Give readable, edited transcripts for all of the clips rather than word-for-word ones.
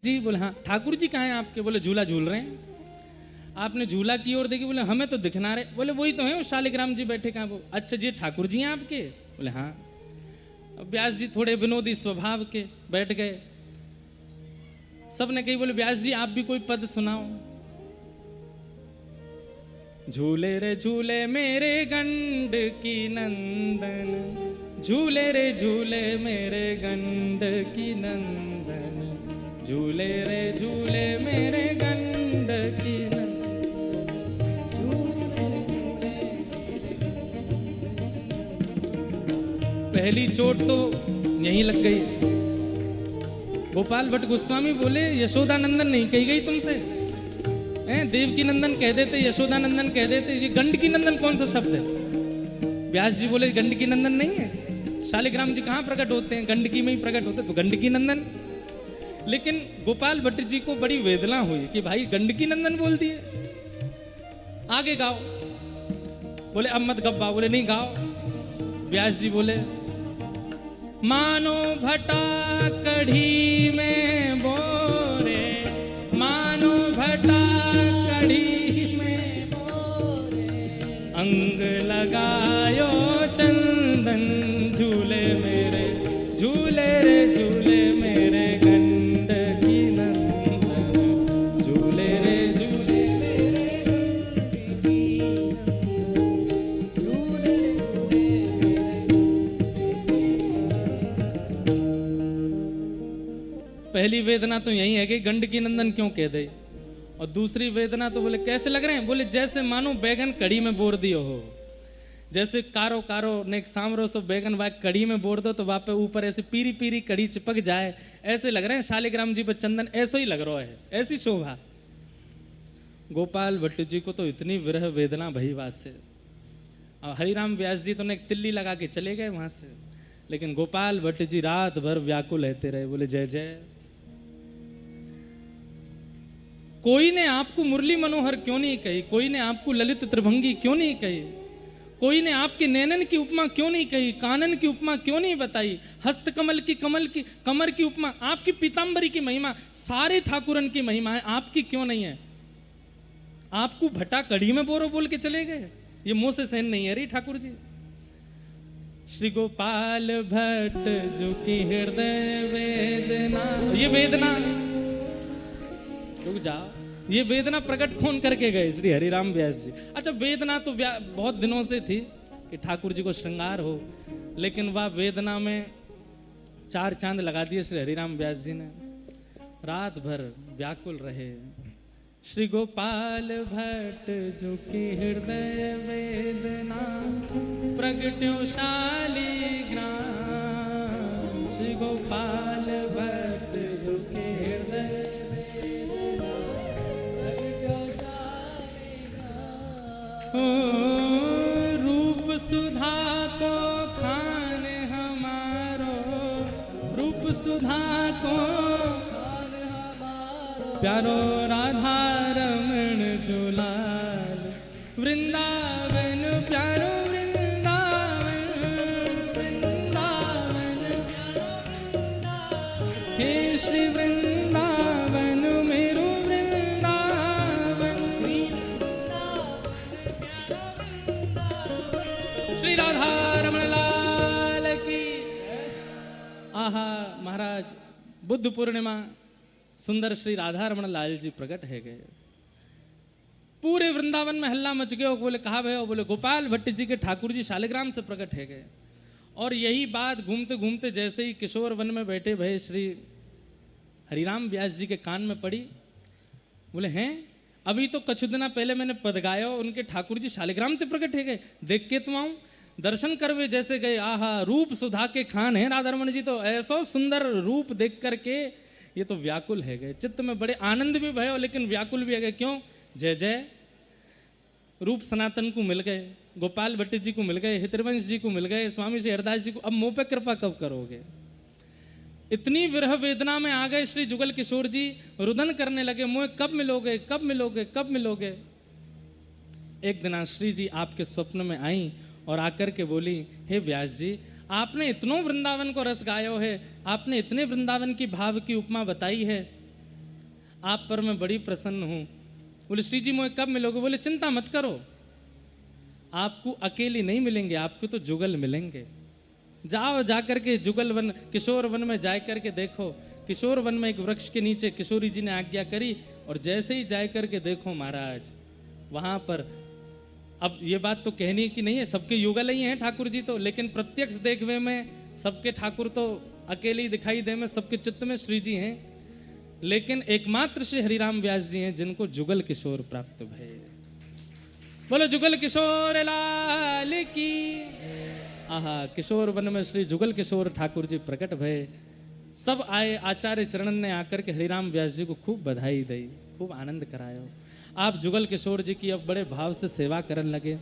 जी बोले हाँ। ठाकुर जी कहाँ हैं आपके? बोले झूला झूल रहे हैं। आपने झूला की ओर देखी? बोले हमें तो दिखना रहे। बोले वही तो है, वो शालिग्राम जी बैठे कहाँ? वो अच्छा जी ठाकुर जी हैं आपके? बोले हाँ। अब व्यास जी थोड़े विनोदी स्वभाव के बैठ गए। सबने कही बोले व्यास जी आप भी कोई पद सुनाओ। झूले रे झूले मेरे गंड की नंदन, झूले रे झूले मेरे गंड की नंदन, झूले रे झूले मेरे गंड की नंदन। पहली चोट तो यहीं लग गई। गोपाल भट्ट गोस्वामी बोले यशोदानंदन नहीं कही गई तुमसे? देवकी नंदन कह देते, यशोदानंदन कह देते, ये गंडकी नंदन कौन सा शब्द है? व्यास जी बोले गंडकी नंदन नहीं है। शालिग्राम जी कहाँ प्रकट होते हैं? गंडकी में ही प्रकट होते, तो गंडकी नंदन। लेकिन गोपाल भट्ट जी को बड़ी वेदना हुई कि भाई गंडकी नंदन बोल दिए। आगे गाओ। बोले अब मत गब्बा। बोले नहीं गाओ। व्यास जी बोले मानो भटा कढ़ी में बोरे, मानो भटा कढ़ी में बोरे, अंग लगायो चंदन, झूले मेरे झूले रे झूले मेरे गंड की नंदन, झूले रे झूले मेरे गंड की नंदन, झूले रे झूले मेरे। पहली वेदना तो यही है कि गंड की नंदन क्यों कह दे। और दूसरी वेदना तो बोले कैसे लग रहे हैं? बोले जैसे मानो बैगन कड़ी में बोर दियो हो। जैसे कारो कारो नेक सांवरो सो बैगन वाक कड़ी में बोर दो तो वहाँ पे ऊपर ऐसे पीरी पीरी कड़ी चिपक जाए, ऐसे लग रहे हैं शालिग्राम जी पर चंदन, ऐसा ही लग रहा है, ऐसी शोभा। गोपाल भट्ट जी को तो इतनी विरह वेदना भई वास से। और हरिराम व्यास जी तो एक तिल्ली लगा के चले गए वहां से, लेकिन गोपाल भट्ट जी रात भर व्याकुल रहते रहे। बोले जय जय। कोई ने आपको मुरली मनोहर क्यों नहीं कही? कोई ने आपको ललित त्रिभंगी क्यों नहीं कही? कोई ने आपके नैनन की उपमा क्यों नहीं कही? कानन की उपमा क्यों नहीं बताई? हस्त कमल की कमर की उपमा, आपकी पीतांबरी की महिमा, सारे ठाकुरन की महिमा है, आपकी क्यों नहीं है? आपको भट्टा कड़ी में बोरो बोल के चले गए। ये मुंह से सहन नहीं है रे ठाकुर जी। श्री गोपाल भट्ट जो की हृदय वेदना, ये वेदना रुक जाओ, ये वेदना प्रकट कौन करके गए? श्री हरिराम व्यास जी। अच्छा वेदना तो बहुत दिनों से थी कि ठाकुर जी को श्रृंगार हो, लेकिन वह वेदना में 4 चांद लगा दिए श्री हरिराम व्यास जी ने। रात भर व्याकुल रहे। श्री गोपाल भट्ट जो की हृदय वेदना, प्रगट्यो शालिग्राम। श्री गोपाल भट्ट जो की हृदय रूप सुधा को खान हमारो, रूप सुधा को खान हमारो, प्यारो राधा रमण झूलाल वृंदावन, प्यारो वृंदावन, वृंदावन प्यारो वृंदावन, हे श्री वृंदावन मेरो श्री राधा रमण लाल की। आहा महाराज बुद्ध पूर्णिमा, सुंदर श्री राधा रमण लाल जी प्रकट है गए। पूरे वृंदावन में हल्ला मच गया। बोले कहा भैया? बोले गोपाल भट्ट जी के ठाकुर जी शालिग्राम से प्रकट है गए। और यही बात घूमते घूमते जैसे ही किशोर वन में बैठे भय श्री हरिराम व्यास जी के कान में पड़ी। बोले हैं अभी तो कछु दिना पहले मैंने पद गाया, उनके ठाकुर जी शालिग्राम से प्रकट है गए, देख के तो आऊं दर्शन करवे जैसे गए। आहा रूप सुधा के खान है राधा रमण जी, तो ऐसा सुंदर रूप देख करके ये तो व्याकुल है गए। चित्त में बड़े आनंद भी भयो लेकिन व्याकुल भी है गए। क्यों? जय जय। रूप सनातन को मिल गए, गोपाल भट्ट जी को मिल गए, हितरवंश जी को मिल गए, स्वामी श्री हरदास जी को। अब मुंह पे कृपा कब करोगे? इतनी विरह वेदना में आ गए श्री जुगल किशोर जी, रुदन करने लगे, मुझे कब मिलोगे, कब मिलोगे, कब मिलोगे। एक दिन श्री जी आपके स्वप्न में आई और आकर के बोली, हे व्यास जी आपने इतनों वृंदावन को रस गायो है, आपने इतने वृंदावन की भाव की उपमा बताई है, आप पर मैं बड़ी प्रसन्न हूँ। बोले श्री जी मोए कब मिलोगे? बोले चिंता मत करो, आपको अकेले नहीं मिलेंगे, आपको तो जुगल मिलेंगे। जाओ जाकर के जुगल वन किशोर वन में जा करके देखो। किशोर वन में एक वृक्ष के नीचे किशोरी जी ने आज्ञा करी और जैसे ही जा करके देखो महाराज वहां पर, अब ये बात तो कहनी की नहीं है, सबके युगल ही हैं ठाकुर जी तो, लेकिन प्रत्यक्ष देखवे में सबके ठाकुर तो अकेले ही दिखाई दे में, सबके चित्त में श्री जी हैं, लेकिन एकमात्र श्री हरिराम व्यास जी हैं जिनको जुगल किशोर प्राप्त भय। बोलो जुगल किशोर लाल की। आहा, किशोर वन में श्री जुगल किशोर ठाकुर जी प्रकट भय। सब आए, आचार्य चरणन ने आकर के हरिराम व्यास जी को खूब बधाई दी, खूब आनंद करायो। आप जुगल किशोर जी की अब बड़े भाव से सेवा करने लगे।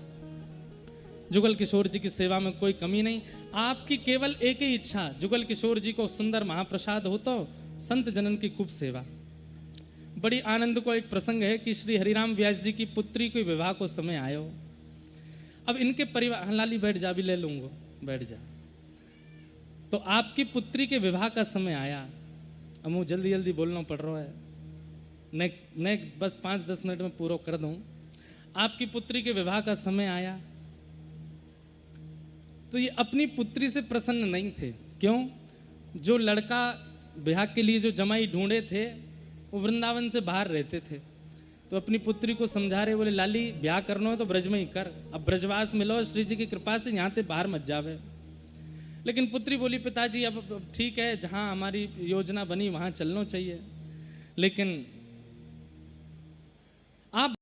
जुगल किशोर जी की सेवा में कोई कमी नहीं, आपकी केवल एक ही इच्छा, जुगल किशोर जी को सुंदर महाप्रसाद हो तो संत जनन की खूब सेवा। बड़ी आनंद को एक प्रसंग है कि श्री हरिराम व्यास जी की पुत्री के विवाह को समय आयो। अब इनके परिवार, हाँ लाली बैठ जा, भी ले लूंगा, बैठ जा। तो आपकी पुत्री के विवाह का समय आया। अब मुझे जल्दी जल्दी बोलना पड़ रहा है, ने बस 5-10 मिनट में पूरा कर दूं। आपकी पुत्री के विवाह का समय आया तो ये अपनी पुत्री से प्रसन्न नहीं थे। क्यों? जो लड़का ब्याह के लिए जो जमाई ढूंढे थे वो वृंदावन से बाहर रहते थे, तो अपनी पुत्री को समझा रहे, बोले लाली ब्याह करना हो तो ब्रज में ही कर, अब ब्रजवास मिलो श्री जी की कृपा से, यहाँ से बाहर मत जावे। लेकिन पुत्री बोली पिताजी अब ठीक है, जहाँ हमारी योजना बनी वहाँ चलना चाहिए, लेकिन आप